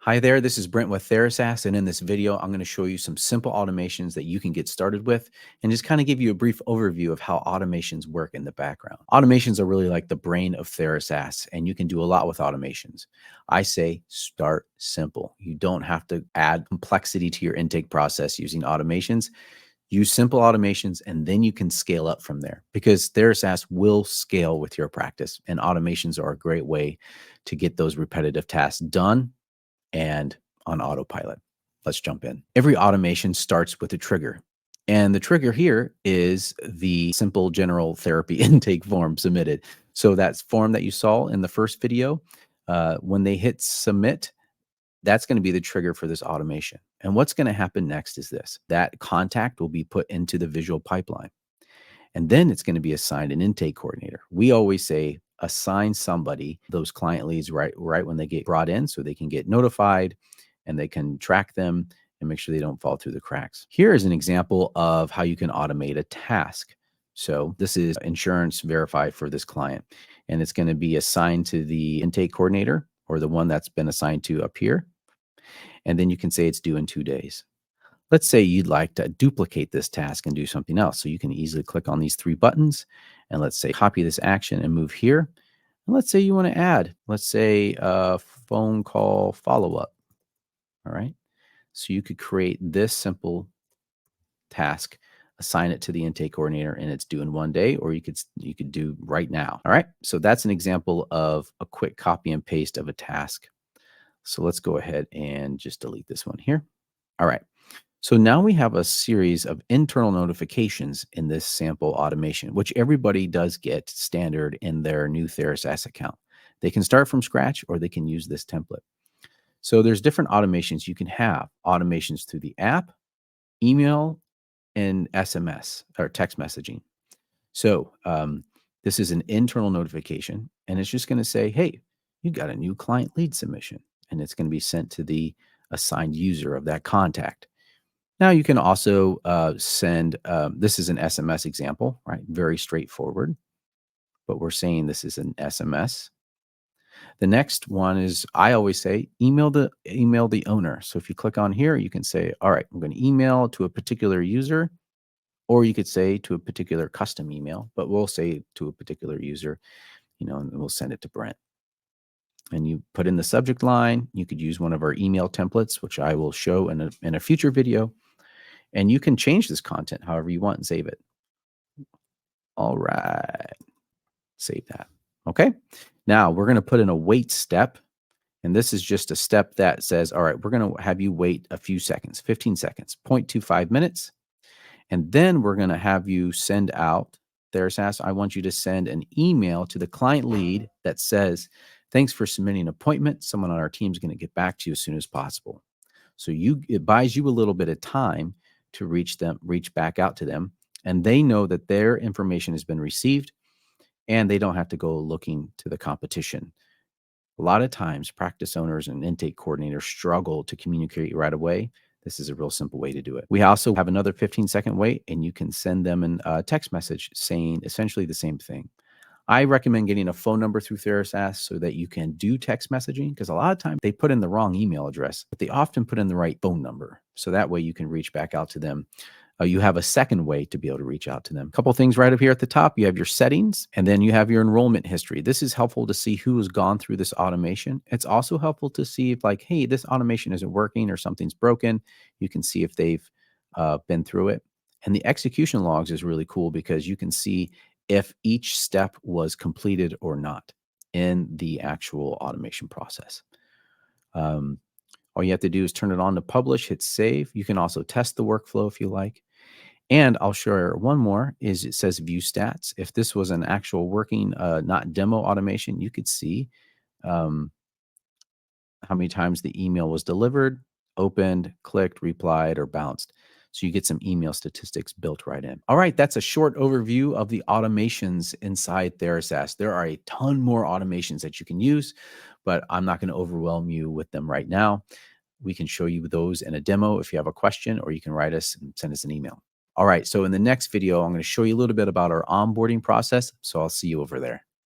Hi there, this is Brent with Therasas, and in this video, I'm going to show you some simple automations that you can get started with and just kind of give you a brief overview of how automations work in the background. Automations are really like the brain of Therasas, and you can do a lot with automations. I say start simple. You don't have to add complexity to your intake process using automations. Use simple automations, and then you can scale up from there because Therasas will scale with your practice, and automations are a great way to get those repetitive tasks done and on autopilot. Let's jump in. Every automation starts with a trigger. And the trigger here is the simple general therapy intake form submitted. So that form that you saw in the first video, when they hit submit, that's going to be the trigger for this automation. And what's going to happen next is this: that contact will be put into the visual pipeline. And then it's going to be assigned an intake coordinator. We always say assign somebody those client leads right when they get brought in so they can get notified and they can track them and make sure they don't fall through the cracks. Here is an example of how you can automate a task. So this is insurance verified for this client, and it's going to be assigned to the intake coordinator or the one that's been assigned to up here. And then you can say it's due in 2 days. Let's say you'd like to duplicate this task and do something else. So you can easily click on these three buttons and let's say copy this action and move here. And let's say you want to add, let's say a phone call follow-up. All right. So you could create this simple task, assign it to the intake coordinator, and it's due in 1 day, or you could do right now. All right. So that's an example of a quick copy and paste of a task. So let's go ahead and just delete this one here. All right. So now we have a series of internal notifications in this sample automation, which everybody does get standard in their new Therasas account. They can start from scratch or they can use this template. So there's different automations you can have. Automations through the app, email, and SMS or text messaging. So this is an internal notification, and it's just going to say, hey, you got a new client lead submission, and it's going to be sent to the assigned user of that contact. Now you can also send, this is an SMS example, right? Very straightforward, but we're saying this is an SMS. The next one is, I always say, email the owner. So if you click on here, you can say, all right, I'm going to email to a particular user, or you could say to a particular custom email, but we'll say to a particular user, and we'll send it to Brent. And you put in the subject line. You could use one of our email templates, which I will show in a future video. And you can change this content however you want and save it. All right. Save that. Okay. Now we're going to put in a wait step. And this is just a step that says, all right, we're going to have you wait a few seconds, 15 seconds, 0.25 minutes. And then we're going to have you send out, Therasas, I want you to send an email to the client lead that says, thanks for submitting an appointment. Someone on our team is going to get back to you as soon as possible. So it buys you a little bit of time to reach back out to them, and they know that their information has been received and they don't have to go looking to the competition. A lot of times practice owners and intake coordinators struggle to communicate right away. This is a real simple way to do it. We also have another 15-second wait, and you can send them a text message saying essentially the same thing. I recommend getting a phone number through Therasas so that you can do text messaging, because a lot of times they put in the wrong email address, but they often put in the right phone number. So that way you can reach back out to them. You have a second way to be able to reach out to them. A couple things right up here at the top. You have your settings, and then you have your enrollment history. This is helpful to see who has gone through this automation. It's also helpful to see if, like, hey, this automation isn't working or something's broken. You can see if they've been through it. And the execution logs is really cool because you can see if each step was completed or not in the actual automation process. All you have to do is turn it on to publish, hit save. You can also test the workflow if you like. And I'll share one more is it says view stats. If this was an actual working, not demo automation, you could see how many times the email was delivered, opened, clicked, replied, or bounced. So you get some email statistics built right in. All right, that's a short overview of the automations inside Therasas. There are a ton more automations that you can use, but I'm not going to overwhelm you with them right now. We can show you those in a demo if you have a question, or you can write us and send us an email. All right, so in the next video, I'm going to show you a little bit about our onboarding process. So I'll see you over there.